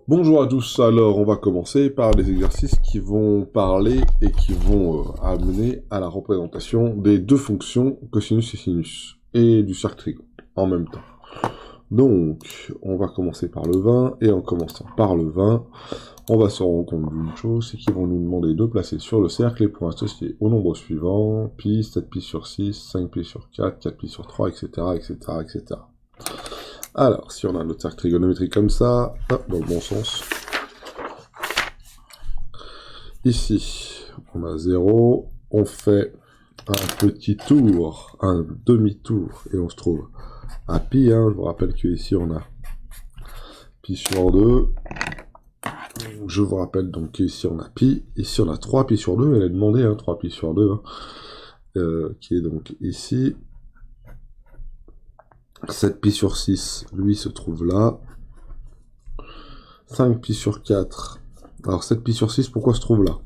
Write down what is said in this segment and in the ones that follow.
Bonjour à tous, alors on va commencer par les exercices qui vont parler et qui vont amener à la représentation des deux fonctions cosinus et sinus, et du cercle trigon en même temps. Donc, on va commencer par le 20, et en commençant par le 20, on va se rendre compte d'une chose, c'est qu'ils vont nous demander de placer sur le cercle les points associés au nombre suivant, pi, 7pi sur 6, 5pi sur 4, 4pi sur 3, etc., etc., etc. Alors, si on a notre cercle trigonométrique comme ça, hop, dans le bon sens. Ici, on a 0, on fait un petit tour, un demi-tour, et on se trouve à pi, hein. Je vous rappelle qu'ici on a pi sur 2, je vous rappelle donc qu'ici on a pi, ici on a 3 pi sur 2, elle est demandée, hein, 3 pi sur 2, hein, qui est donc ici. 7 pi sur 6, lui se trouve là. 5 pi sur 4, alors 7 pi sur 6, pourquoi se trouve là?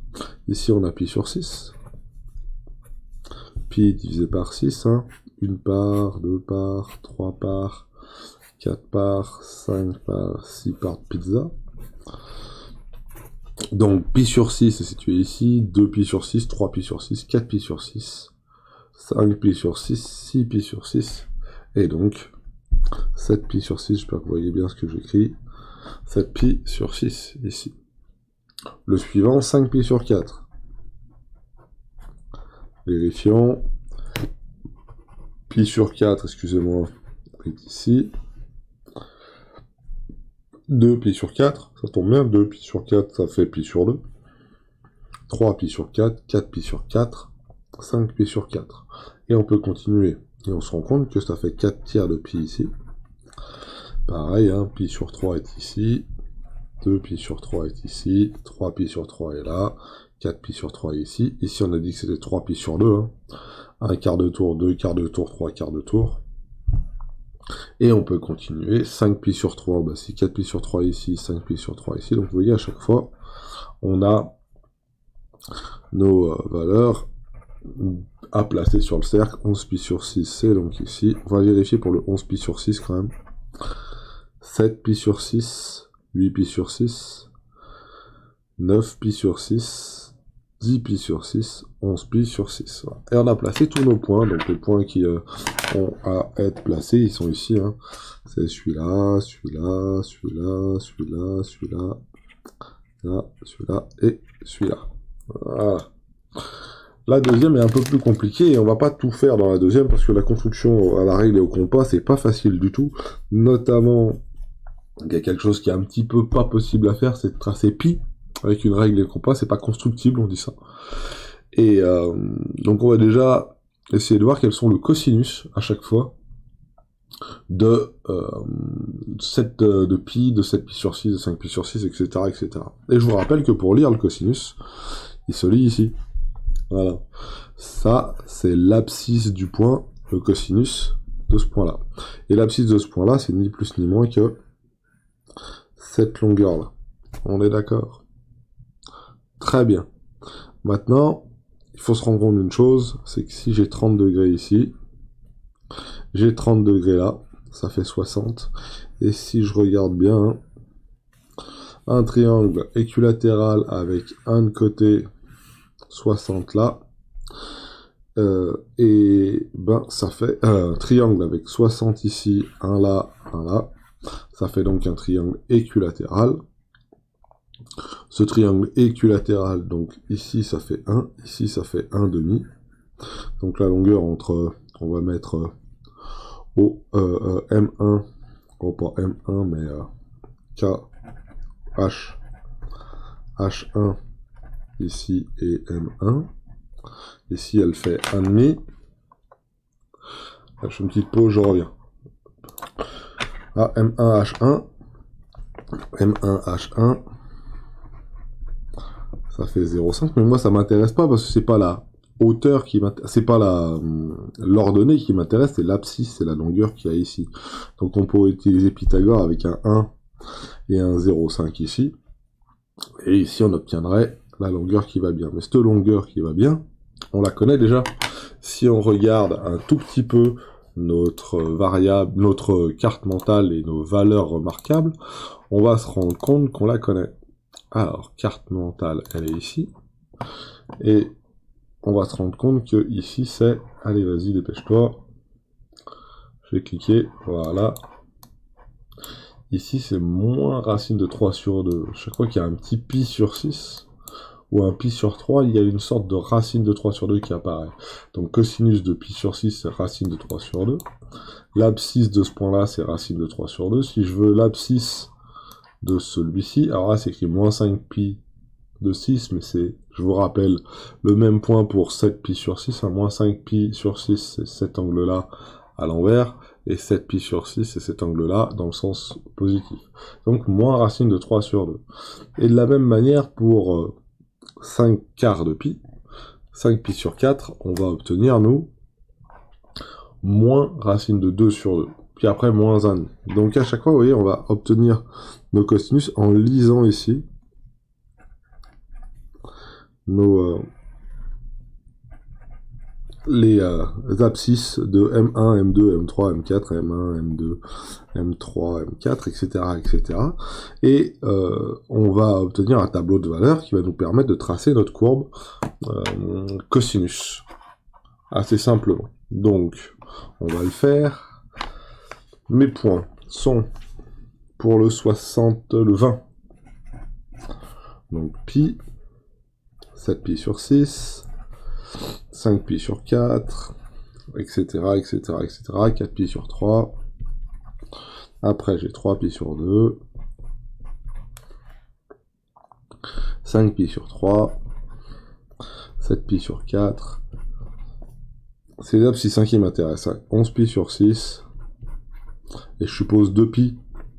Ici on a pi sur 6, pi divisé par 6, hein. 1 part, 2 parts, 3 parts, 4 parts, 5 parts, 6 parts de pizza. Donc pi sur 6 est situé ici, 2 pi sur 6, 3 pi sur 6, 4 pi sur 6, 5 pi sur 6, 6 pi sur 6, et donc 7 pi sur 6, j'espère que vous voyez bien ce que j'écris, 7 pi sur 6 ici. Le suivant, 5 pi sur 4. Vérifions. Pi sur 4, excusez-moi, est ici. 2 pi sur 4, ça tombe bien, 2 pi sur 4, ça fait pi sur 2. 3 pi sur 4, 4 pi sur 4, 5 pi sur 4. Et on peut continuer. Et on se rend compte que ça fait 4 tiers de pi ici. Pareil, hein, pi sur 3 est ici. 2 pi sur 3 est ici. 3 pi sur 3 est là. 4 pi sur 3 est ici. Ici, on a dit que c'était 3 pi sur 2. Hein. 1 quart de tour, 2 quarts de tour, 3 quarts de tour. Et on peut continuer. 5 pi sur 3, bah, c'est 4 pi sur 3 ici, 5 pi sur 3 ici. Donc vous voyez, à chaque fois, on a nos valeurs à placer sur le cercle. 11 pi sur 6, c'est donc ici. On va vérifier pour le 11 pi sur 6 quand même. 7 pi sur 6, 8 pi sur 6, 9 pi sur 6, 10 pi sur 6, 11 pi sur 6. Voilà. Et on a placé tous nos points, donc les points qui ont à être placés, ils sont ici. Hein. C'est celui-là, celui-là, celui-là, celui-là, celui-là, là, celui-là et celui-là. Voilà. La deuxième est un peu plus compliquée, et on va pas tout faire dans la deuxième, parce que la construction à la règle et au compas, c'est pas facile du tout. Notamment, il y a quelque chose qui est un petit peu pas possible à faire, c'est de tracer pi avec une règle et le compas, c'est pas constructible, on dit ça. Et donc on va déjà essayer de voir quels sont le cosinus à chaque fois de 7 de pi, de 7 pi sur 6, de 5 pi sur 6, etc., etc. Et je vous rappelle que pour lire le cosinus, il se lit ici. Voilà. Ça, c'est l'abscisse du point, le cosinus de ce point-là. Et l'abscisse de ce point-là, c'est ni plus ni moins que cette longueur-là. On est d'accord? Très bien. Maintenant, il faut se rendre compte d'une chose, c'est que si j'ai 30 degrés ici, j'ai 30 degrés là, ça fait 60. Et si je regarde bien, un triangle équilatéral avec un de côté, 60 là, et ben ça fait un triangle avec 60 ici, un là, ça fait donc un triangle équilatéral. Ce triangle équilatéral, donc ici ça fait 1, ici ça fait 1 demi. Donc la longueur entre, on va mettre au M1, oh pas M1 mais K, H, H1 ici et M1. Ici elle fait 1,5. Je fais une petite pause, je reviens. Ah, M1, H1. M1, H1. Ça fait 0,5, mais moi ça m'intéresse pas parce que c'est pas la hauteur qui m'intéresse, c'est pas l'ordonnée qui m'intéresse, c'est l'abscisse, c'est la longueur qu'il y a ici. Donc on pourrait utiliser Pythagore avec un 1 et un 0,5 ici. Et ici on obtiendrait la longueur qui va bien. Mais cette longueur qui va bien, on la connaît déjà. Si on regarde un tout petit peu notre variable, notre carte mentale et nos valeurs remarquables, on va se rendre compte qu'on la connaît. Alors, carte mentale, elle est ici. Et on va se rendre compte que ici c'est... Allez, vas-y, dépêche-toi. Je vais cliquer, voilà. Ici, c'est moins racine de 3 sur 2. Chaque fois qu'il y a un petit pi sur 6, ou un pi sur 3, il y a une sorte de racine de 3 sur 2 qui apparaît. Donc, cosinus de pi sur 6, c'est racine de 3 sur 2. L'abscisse de ce point-là, c'est racine de 3 sur 2. Si je veux l'abscisse de celui-ci, alors là, c'est écrit moins 5 pi de 6, mais c'est, je vous rappelle, le même point pour 7 pi sur 6. Moins 5 pi sur 6, c'est cet angle-là à l'envers. Et 7 pi sur 6, c'est cet angle-là, dans le sens positif. Donc, moins racine de 3 sur 2. Et de la même manière, pour 5 quarts de pi, 5 pi sur 4, on va obtenir, nous, moins racine de 2 sur 2. Puis après, moins 1. Donc, à chaque fois, vous voyez, on va obtenir nos cosinus en lisant ici les abscisses de M1, M2, M3, M4, M1, M2, M3, M4, etc., etc. Et on va obtenir un tableau de valeurs qui va nous permettre de tracer notre courbe cosinus. Assez simplement. Donc, on va le faire. Mes points sont pour le 20. Donc, pi, 7 pi sur 6, 5 pi sur 4, etc., etc., etc., 4 pi sur 3. Après, j'ai 3 pi sur 2, 5 pi sur 3, 7 pi sur 4. C'est les abscisses qui m'intéressent. 11 pi sur 6. Et je suppose 2 pi.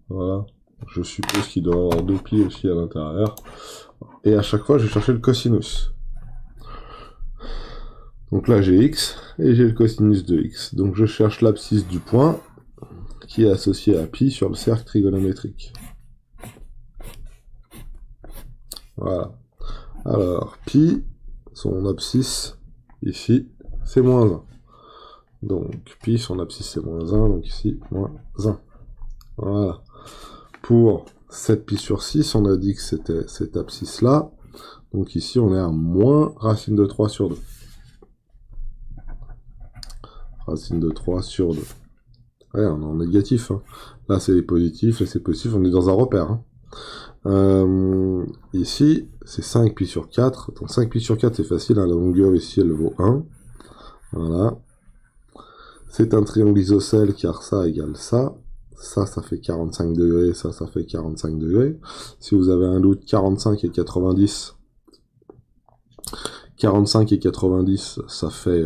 Voilà. Je suppose qu'il doit y avoir 2 pi aussi à l'intérieur. Et à chaque fois, je vais chercher le cosinus. Donc là, j'ai x, et j'ai le cosinus de x. Donc je cherche l'abscisse du point, qui est associé à pi sur le cercle trigonométrique. Voilà. Alors, pi, son abscisse, ici, c'est moins 1. Donc, pi, son abscisse, c'est moins 1, donc ici, moins 1. Voilà. Pour 7 pi sur 6, on a dit que c'était cette abscisse-là. Donc ici, on est à moins racine de 3 sur 2. Racine de 3 sur 2. Ouais, on est en négatif. Hein. Là, c'est les positifs, là, c'est positif, on est dans un repère. Hein. Ici, c'est 5 pi sur 4. Donc 5 pi sur 4, c'est facile, hein. La longueur ici, elle vaut 1. Voilà. C'est un triangle isocèle, car ça égale ça. Ça fait 45 degrés, ça fait 45 degrés. Si vous avez un doute, 45 et 90... 45 et 90, ça fait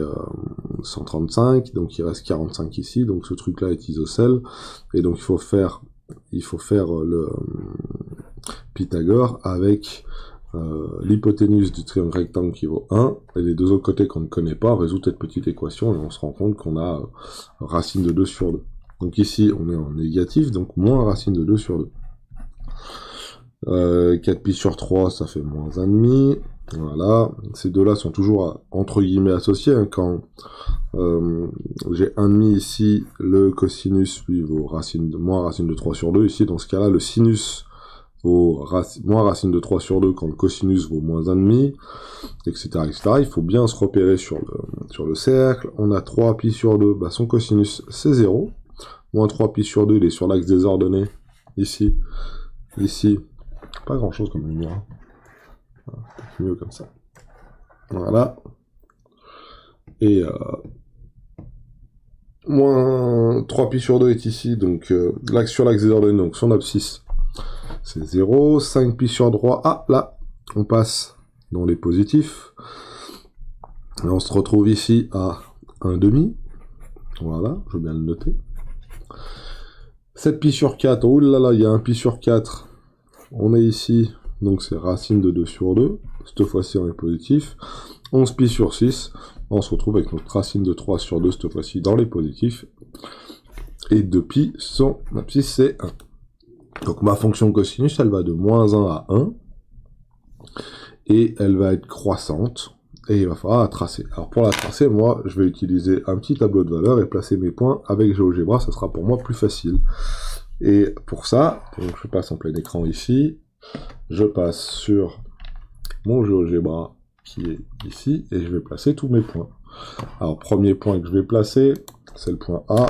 135, donc il reste 45 ici, donc ce truc-là est isocèle, et donc il faut faire le Pythagore avec l'hypoténuse du triangle rectangle qui vaut 1, et les deux autres côtés qu'on ne connaît pas, on résout cette petite équation, et on se rend compte qu'on a racine de 2 sur 2. Donc ici, on est en négatif, donc moins racine de 2 sur 2. 4 pi sur 3, ça fait moins 1,5. Voilà, ces deux-là sont toujours entre guillemets associés. Hein, quand j'ai 1,5 ici, le cosinus lui vaut moins racine de 3 sur 2. Ici, dans ce cas-là, le sinus vaut moins racine de 3 sur 2 quand le cosinus vaut moins 1,5, etc., etc. Il faut bien se repérer sur le cercle. On a 3 pi sur 2, bah son cosinus c'est 0. Moins 3 pi sur 2, il est sur l'axe des ordonnées. Ici, pas grand-chose comme lumière. Hein. C'est mieux comme ça. Voilà. Et moins 3 pi sur 2 est ici, donc l'axe sur l'axe des ordonnées, donc son abscisse, c'est 0. 5 pi sur 3, ah, là, on passe dans les positifs. Et on se retrouve ici à 1,5. Voilà, je veux bien le noter. 7 pi sur 4, oh là là, il y a un pi sur 4. On est ici, donc c'est racine de 2 sur 2. Cette fois-ci, on est positif. 11 pi sur 6, on se retrouve avec notre racine de 3 sur 2, cette fois-ci dans les positifs. Et 2 pi, son abscisse, c'est 1. Donc ma fonction cosinus, elle va de moins 1 à 1. Et elle va être croissante. et il va falloir la tracer. Alors pour la tracer, moi, je vais utiliser un petit tableau de valeurs et placer mes points avec GeoGebra, ça sera pour moi plus facile. Et pour ça, donc je passe en plein écran ici, je passe sur mon GeoGebra qui est ici, et je vais placer tous mes points. Alors premier point que je vais placer, c'est le point A,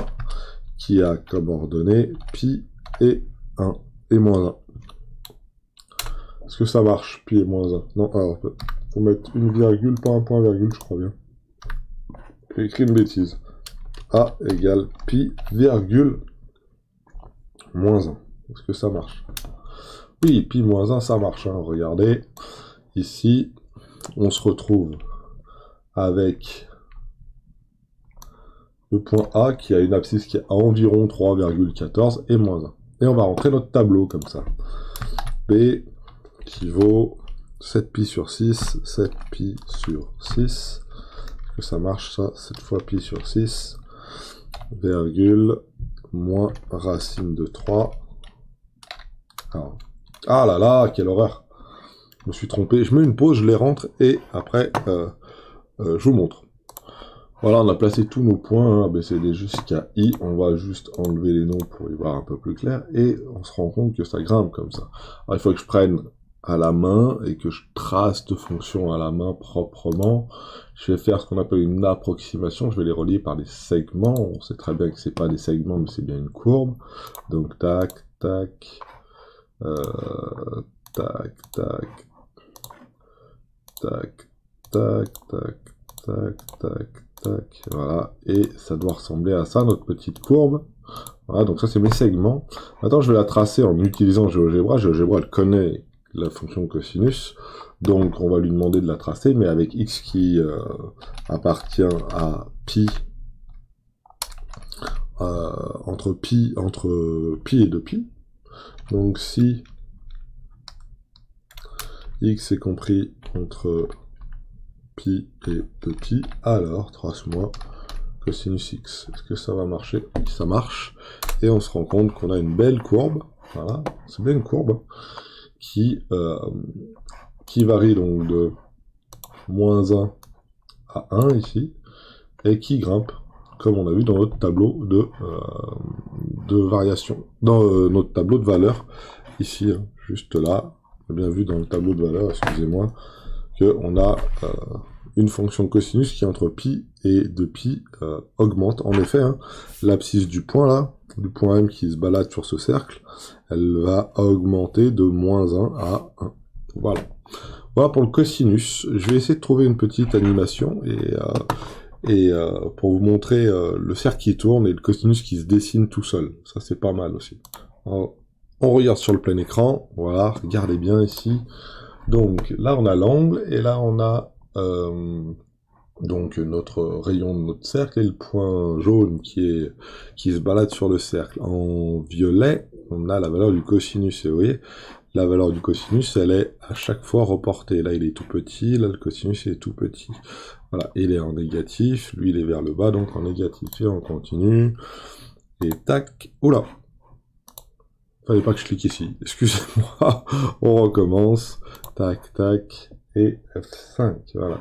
qui a comme ordonnée pi et 1 et moins 1. Est-ce que ça marche, pi et moins 1? Non, alors, faut mettre une virgule, pas un point virgule, je crois bien. J'ai écrit une bêtise. A égale pi, virgule, moins 1. Est-ce que ça marche? Oui, pi moins 1, ça marche. Hein. Regardez, ici, on se retrouve avec le point A qui a une abscisse qui est à environ 3,14 et moins 1. Et on va rentrer notre tableau comme ça. B qui vaut 7pi sur 6, 7pi sur 6. Est-ce que ça marche ça? 7 fois pi sur 6, virgule, moins racine de 3. Alors, ah là là, quelle horreur! Je me suis trompé. Je mets une pause, je les rentre et après, je vous montre. Voilà, on a placé tous nos points, hein, ABCD jusqu'à I. On va juste enlever les noms pour y voir un peu plus clair. Et on se rend compte que ça grimpe comme ça. Alors, il faut que je prenne à la main et que je trace de fonctions à la main proprement. Je vais faire ce qu'on appelle une approximation. Je vais les relier par des segments. On sait très bien que c'est pas des segments, mais c'est bien une courbe. Donc, tac, tac, tac, tac, tac, tac, tac, tac, tac, tac, voilà, et ça doit ressembler à ça, notre petite courbe. Voilà, donc ça c'est mes segments. Maintenant je vais la tracer en utilisant GeoGebra. GeoGebra elle connaît la fonction cosinus, donc on va lui demander de la tracer, mais avec x qui appartient à pi, entre pi et 2pi. Donc si x est compris entre pi et 2pi, alors trace-moi cosinus x. Est-ce que ça va marcher? Oui, ça marche. Et on se rend compte qu'on a une belle courbe. Voilà, c'est bien une courbe qui varie donc de moins 1 à 1 ici, et qui grimpe, comme on a vu dans notre tableau de variation, dans notre tableau de valeur, ici, hein, juste là, on a bien vu dans le tableau de valeur, excusez-moi, qu'on a une fonction cosinus qui entre pi et 2pi augmente. En effet, hein, l'abscisse du point là, du point M qui se balade sur ce cercle, elle va augmenter de moins 1 à 1. Voilà. Voilà pour le cosinus. Je vais essayer de trouver une petite animation et pour vous montrer le cercle qui tourne et le cosinus qui se dessine tout seul. Ça c'est pas mal aussi. Alors, on regarde sur le plein écran. Voilà, regardez bien ici. Donc là on a l'angle et là on a donc notre rayon de notre cercle et le point jaune qui se balade sur le cercle. En violet, on a la valeur du cosinus et vous voyez, la valeur du cosinus elle est à chaque fois reportée. Là il est tout petit, là le cosinus est tout petit. Voilà, il est en négatif, lui il est vers le bas donc en négatif et on continue. Et tac, oula, fallait pas que je clique ici, excusez-moi, on recommence, tac, tac, et F5, voilà.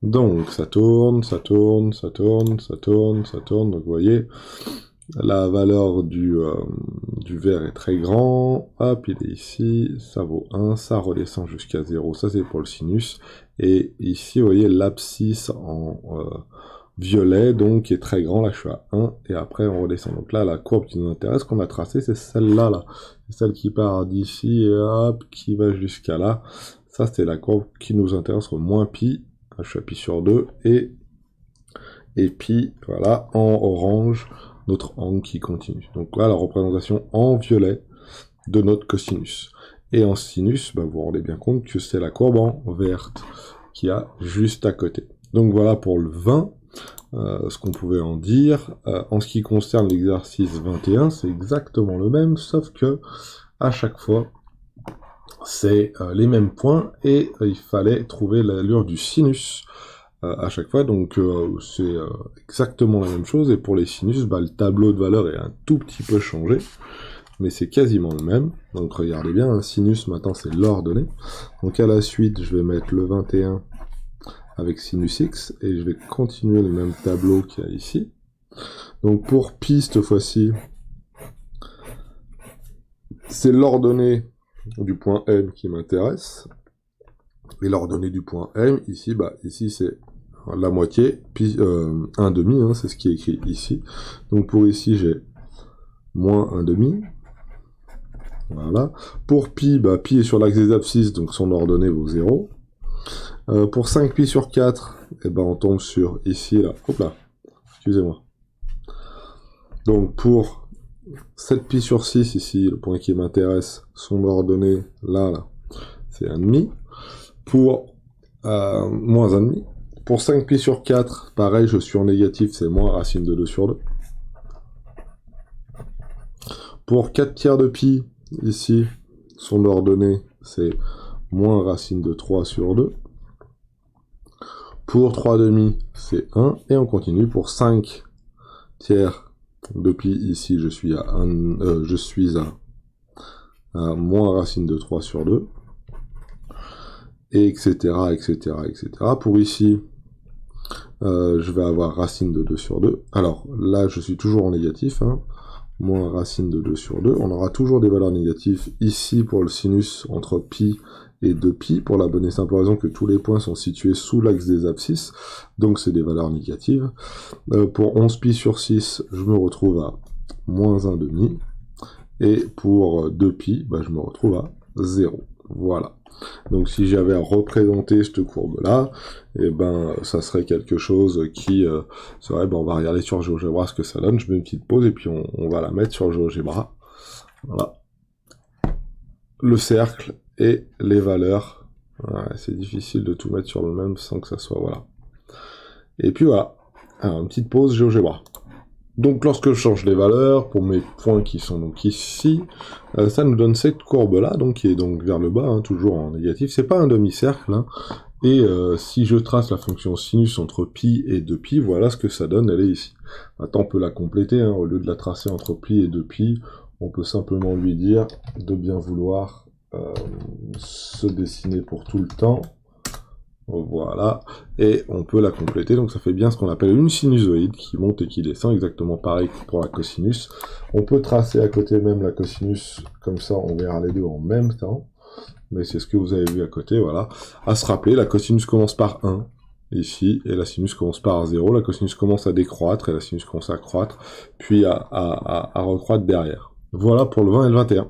Donc, ça tourne, ça tourne, ça tourne, ça tourne, ça tourne, donc vous voyez, la valeur du vert est très grand, hop, il est ici, ça vaut 1, ça redescend jusqu'à 0, ça c'est pour le sinus, et ici, vous voyez, l'abscisse en violet, donc qui est très grand, là je suis à 1, et après on redescend. Donc là, la courbe qui nous intéresse, qu'on a tracée, c'est celle-là, là. C'est celle qui part d'ici, et hop, qui va jusqu'à là. Ça, c'est la courbe qui nous intéresse au moins pi. Là, je suis à pi sur 2, et pi, voilà, en orange, notre angle qui continue. Donc là, la représentation en violet de notre cosinus. Et en sinus, bah, vous vous rendez bien compte que c'est la courbe en verte qui y a juste à côté. Donc voilà pour le 20. Ce qu'on pouvait en dire. En ce qui concerne l'exercice 21, c'est exactement le même, sauf que à chaque fois, c'est les mêmes points, et il fallait trouver l'allure du sinus à chaque fois, donc c'est exactement la même chose, et pour les sinus, bah, le tableau de valeur est un tout petit peu changé, mais c'est quasiment le même. Donc regardez bien, un sinus maintenant c'est l'ordonnée. Donc à la suite, je vais mettre le 21 avec sinus x, et je vais continuer le même tableau qu'il y a ici. Donc pour pi, cette fois-ci, c'est l'ordonnée du point M qui m'intéresse. Et l'ordonnée du point M, ici, ici c'est la moitié, pi 1 demi, hein, c'est ce qui est écrit ici. Donc pour ici, j'ai moins 1 demi. Voilà. Pour pi, pi est sur l'axe des abscisses, donc son ordonnée vaut 0. Pour 5 pi sur 4, on tombe sur ici, là. Hop là, excusez-moi. Donc pour 7 pi sur 6, ici, le point qui m'intéresse, son ordonnée, là, c'est 1,5. Pour moins 1,5. Pour 5 pi sur 4, pareil, je suis en négatif, c'est moins racine de 2 sur 2. Pour 4 tiers de pi, ici, son ordonnée, c'est moins racine de 3 sur 2. Pour 3 demi, c'est 1. Et on continue pour 5 tiers de pi, ici, je suis à moins racine de 3 sur 2. Et etc., etc., etc. Pour ici, je vais avoir racine de 2 sur 2. Alors, là, je suis toujours en négatif, hein. Moins racine de 2 sur 2. On aura toujours des valeurs négatives ici pour le sinus entre pi et 2pi, pour la bonne et simple raison que tous les points sont situés sous l'axe des abscisses, donc c'est des valeurs négatives. Pour 11 pi sur 6, je me retrouve à moins 1 demi, et pour 2pi, je me retrouve à 0. Voilà. Donc si j'avais à représenter cette courbe-là, ça serait quelque chose qui serait, on va regarder sur GeoGebra ce que ça donne, je mets une petite pause et puis on va la mettre sur GeoGebra. Voilà. Le cercle et les valeurs. Ouais, c'est difficile de tout mettre sur le même sans que ça soit, voilà. Et puis voilà. Alors, une petite pause GeoGebra. Donc lorsque je change les valeurs, pour mes points qui sont donc ici, ça nous donne cette courbe-là, donc qui est donc vers le bas, hein, toujours en négatif. C'est pas un demi-cercle, hein. Et si je trace la fonction sinus entre pi et 2pi, voilà ce que ça donne, elle est ici. Maintenant on peut la compléter, hein, au lieu de la tracer entre pi et 2pi, on peut simplement lui dire de bien vouloir se dessiner pour tout le temps. Voilà, et on peut la compléter, donc ça fait bien ce qu'on appelle une sinusoïde qui monte et qui descend, exactement pareil que pour la cosinus. On peut tracer à côté même la cosinus, comme ça on verra les deux en même temps, mais c'est ce que vous avez vu à côté, voilà. À se rappeler, la cosinus commence par 1, ici, et la sinus commence par 0, la cosinus commence à décroître, et la sinus commence à croître, puis à recroître derrière. Voilà pour le 20 et le 21.